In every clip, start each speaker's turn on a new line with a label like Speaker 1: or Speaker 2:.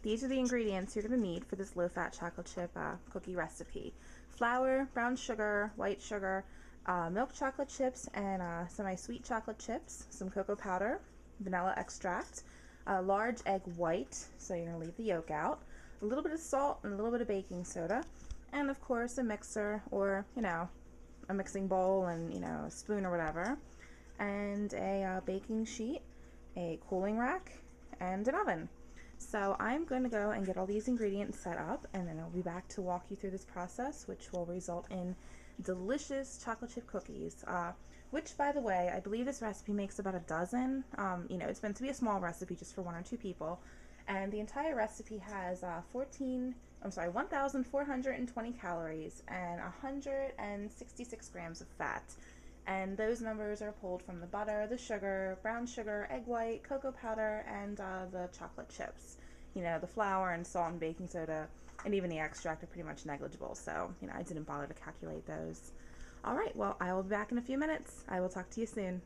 Speaker 1: these are the ingredients you're going to need for this low-fat chocolate chip cookie recipe. Flour, brown sugar, white sugar, milk chocolate chips, and semi-sweet chocolate chips, some cocoa powder, vanilla extract, a large egg white, so you're going to leave the yolk out, a little bit of salt and a little bit of baking soda, and of course a mixer or, a mixing bowl and, a spoon or whatever, and a baking sheet, a cooling rack, and an oven. So I'm going to go and get all these ingredients set up, and then I'll be back to walk you through this process, which will result in delicious chocolate chip cookies, which, by the way, I believe this recipe makes about a dozen. It's meant to be a small recipe just for 1 or 2 people, and the entire recipe has 1,420 calories and 166 grams of fat. And those numbers are pulled from the butter, the sugar, brown sugar, egg white, cocoa powder, and the chocolate chips. The flour and salt and baking soda, and even the extract are pretty much negligible, so, I didn't bother to calculate those. Alright, well, I will be back in a few minutes. I will talk to you soon.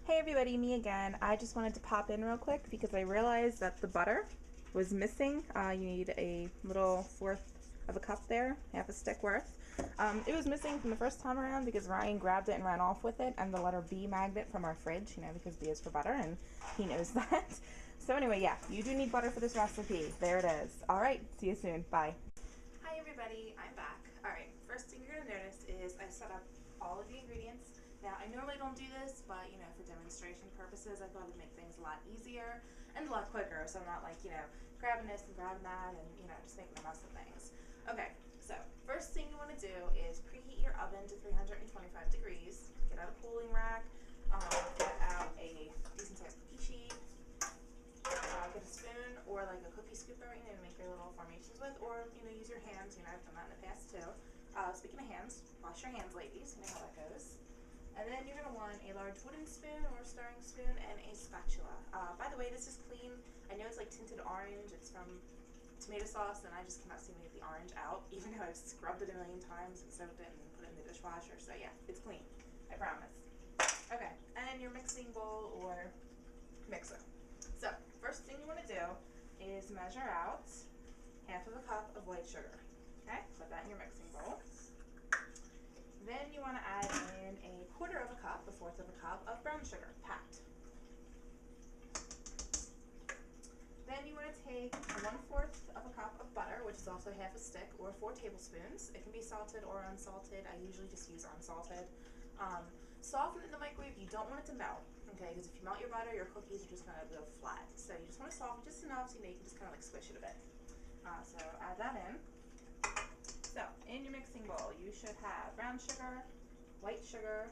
Speaker 1: Hey everybody, me again. I just wanted to pop in real quick because I realized that the butter was missing. You need a little 1/4 of a cup there, half a stick worth. It was missing from the first time around because Ryan grabbed it and ran off with it, and the letter B magnet from our fridge, because B is for butter, and he knows that. So anyway, yeah, you do need butter for this recipe. There it is. Alright, see you soon. Bye. Hi everybody, I'm back. Alright, first thing you're going to notice is I set up all of the ingredients. Now, I normally don't do this, but, for demonstration purposes, I thought it would make things a lot easier and a lot quicker, so I'm not like, grabbing this and grabbing that and, just making a mess of things. Okay, so first thing you want to do is preheat your oven to 325 degrees. Get out a cooling rack, get out a decent sized cookie sheet, get a spoon or like a cookie scooper, to make your little formations with, or, use your hands. I've done that in the past too. Speaking of hands, wash your hands, ladies. You know how that goes. And then you're going to want a large wooden spoon or stirring spoon and a spatula. By the way, this is clean. I know it's like tinted orange. It's from tomato sauce, and I just cannot seem to get the orange out, even though I've scrubbed it a million times and soaked it and put it in the dishwasher. So yeah, it's clean. I promise. Okay, and your mixing bowl or mixer. So first thing you want to do is measure out 1/2 of a cup of white sugar. Okay, put that in your mixing bowl. Then you want to add in a 1/4 of a cup, a 1/4 of a cup of brown sugar, packed. Then you want to take 1/4 of a cup of butter, which is also half a stick, or 4 tablespoons. It can be salted or unsalted. I usually just use unsalted. Soften it in the microwave. You don't want it to melt, okay? Because if you melt your butter, your cookies are just going to go flat. So you just want to soften just enough so you can just kind of like squish it a bit. So add that in. So, in your mixing bowl, you should have brown sugar, white sugar,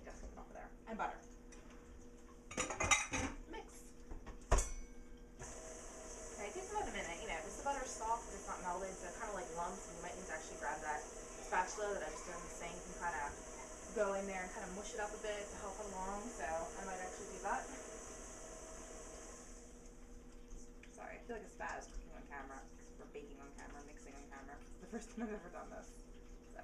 Speaker 1: got something off of there, and butter. Mix. Okay, it takes about a minute. Because the butter's soft and it's not melted, so it kind of like lumps, and you might need to actually grab that spatula that I just did in the sink and kind of go in there and kind of mush it up a bit to help it along. So, I might actually do that. Sorry, I feel like a spaz cooking on camera, or baking on camera, mixing on camera. It's the first time I've ever done this. So,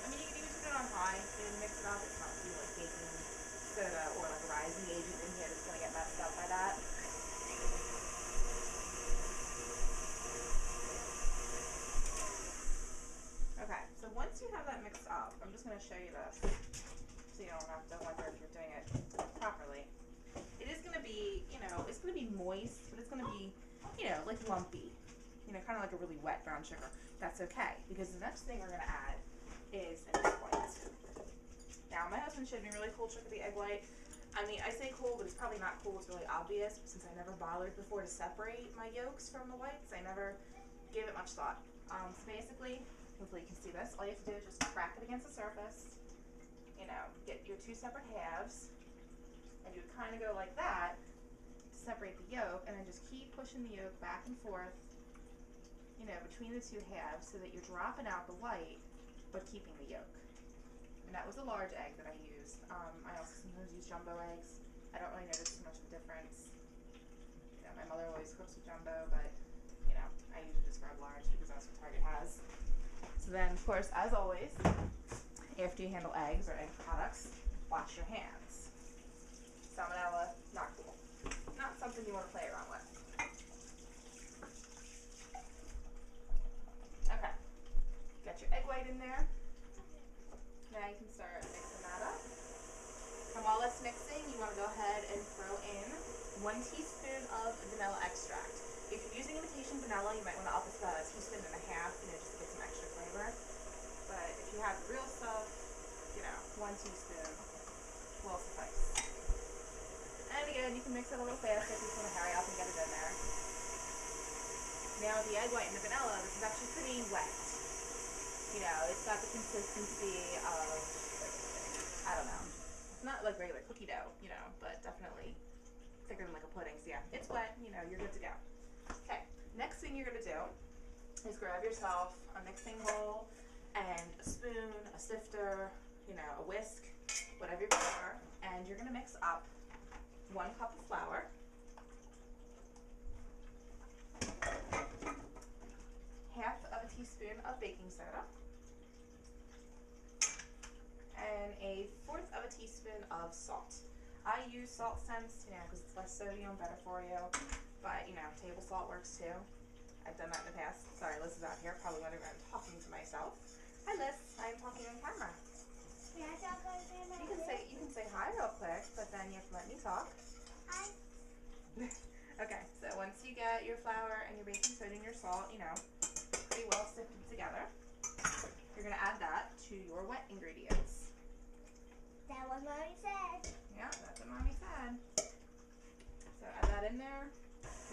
Speaker 1: you can even put it on high and mix it up. It's not too like baking soda or like a rising agent in here that's going to get messed up by that. Okay, so once you have that mixed up, I'm just going to show you this so you don't have to wonder if you're doing it properly. It is going to be, it's going to be moist, but it's going to be, like lumpy. Kind of like a really wet brown sugar. That's okay, because the next thing we're going to add is an egg white. Now, my husband showed me a really cool trick with the egg white. I mean, I say cool, but it's probably not cool. It's really obvious, since I never bothered before to separate my yolks from the whites. I never gave it much thought. So basically, hopefully you can see this. All you have to do is just crack it against the surface. Get your 2 separate halves, and you would kind of go like that to separate the yolk, and then just keep pushing the yolk back and forth, between the 2 halves, so that you're dropping out the white, but keeping the yolk. And that was a large egg that I used. I also sometimes use jumbo eggs. I don't really notice too much of a difference. My mother always cooks with jumbo, but, I usually just grab large because that's what Target has. So then, of course, as always, after you handle eggs or egg products, wash your hands. Salmonella, not cool. Not something you want to play around with. teaspoon of vanilla extract. If you're using imitation vanilla, you might want to up it to about a teaspoon and a half, just to get some extra flavor. But if you have real stuff, 1 teaspoon will suffice. And again, you can mix it a little faster if you just want to hurry up and get it in there. Now the egg white and the vanilla, this is actually pretty wet. It's got the consistency of, I don't know, it's not like regular cookie dough, but definitely thicker than like a pudding. So yeah, it's wet, you're good to go. Okay, next thing you're going to do is grab yourself a mixing bowl and a spoon, a sifter, a whisk, whatever you prefer, and you're going to mix up 1 cup of flour, half of a teaspoon of baking soda, and 1/4 of a teaspoon of salt. I use salt sense, because it's less sodium, better for you, but table salt works too. I've done that in the past. Sorry, Liz is out here probably wondering I'm talking to myself. Hi Liz, I am talking on camera. You can say hi real quick, but then you have to let me talk. Hi. Okay, so once you get your flour and your baking soda and your salt, pretty well sifted together, you're going to add that to your wet ingredients.
Speaker 2: That's what Mommy said.
Speaker 1: Yeah, that's what Mommy said. So add that in there.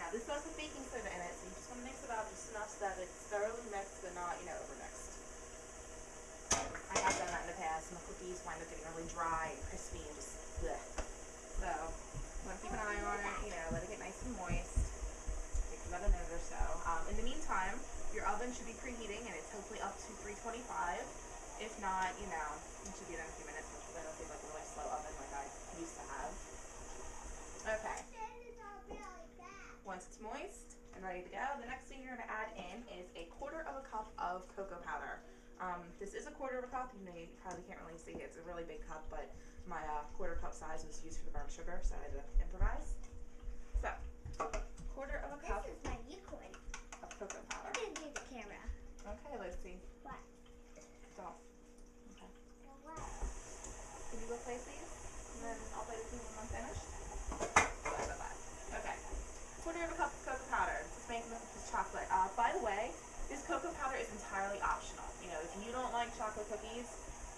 Speaker 1: Now this does have baking soda in it, so you just want to mix it up just enough so that it's thoroughly mixed but not, overmixed. I have done that in the past, and the cookies wind up getting really dry and crispy and just bleh. So you want to keep an eye on it, let it get nice and moist. Takes about a minute or so. In the meantime, your oven should be preheating, and it's hopefully up to 325. If not, it should be in a few minutes, because I don't think like a really slow oven like I used to have. Okay. Once it's moist and ready to go, the next thing you're going to add in is 1/4 of a cup of cocoa powder. This is 1/4 of a cup. You probably can't really see it. It's a really big cup, but my 1/4 cup size was used for the brown sugar, so I had to improvise. So, 1/4 of a cup
Speaker 2: This is my unicorn.
Speaker 1: of cocoa powder.
Speaker 2: I'm going to do the camera.
Speaker 1: Okay, Lucy.
Speaker 2: What?
Speaker 1: Don't. Okay.
Speaker 2: What?
Speaker 1: Can you go play, please? And then I'll play the team when I'm finished. Sorry about that. Okay. 1/4 of a cup of cocoa powder. Just making this chocolate. By the way, this cocoa powder is entirely optional. If you don't like chocolate cookies,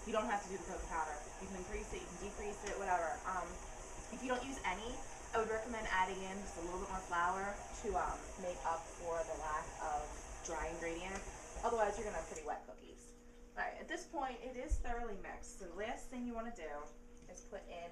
Speaker 1: you don't have to do the cocoa powder. You can increase it, you can decrease it, whatever. If you don't use any, I would recommend adding in just a little bit more flour to make up for the lack of dry ingredient. Otherwise, you're going to have pretty wet cookies. Alright, at this point, it is thoroughly mixed. So the last thing you want to do is put in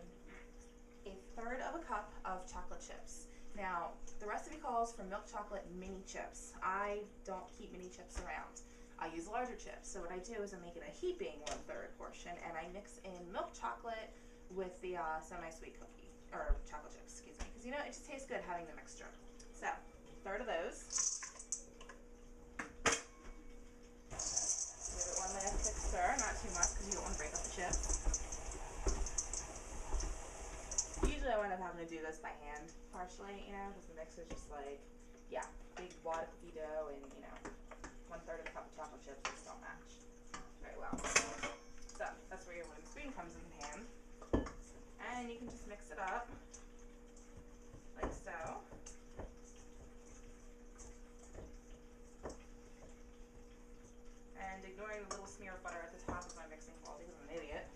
Speaker 1: 1/3 of a cup of chocolate chips. Now, the recipe calls for milk chocolate mini chips. I don't keep mini chips around. I use larger chips. So what I do is I make it a heaping 1/3 portion, and I mix in milk chocolate with the semi-sweet cookie, or chocolate chips, excuse me. Because it just tastes good having the mixture. So, 1/3 of those. Give it one last quick stir, not too much because you don't want to break up the chips. Usually I wind up having to do this by hand, partially, because the mix is just like, big wad of cookie dough and, 1/3 of a cup of chocolate chips just don't match very well. So that's where your wooden spoon comes in hand. And you can just mix it up like so. And ignoring the little smear of butter at the top of my mixing bowl because I'm an idiot,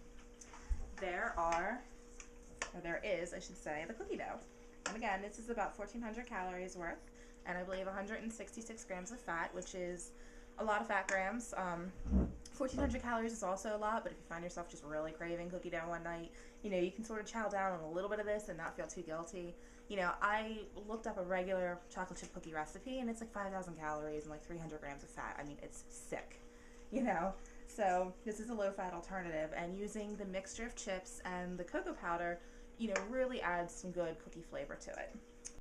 Speaker 1: there is, I should say, the cookie dough. And again, this is about 1,400 calories worth, and I believe 166 grams of fat, which is a lot of fat grams. 1,400 calories is also a lot, but if you find yourself just really craving cookie dough one night, you can sort of chow down on a little bit of this and not feel too guilty. I looked up a regular chocolate chip cookie recipe, and it's like 5,000 calories and like 300 grams of fat. I mean, it's sick, So this is a low-fat alternative, and using the mixture of chips and the cocoa powder, really adds some good cookie flavor to it.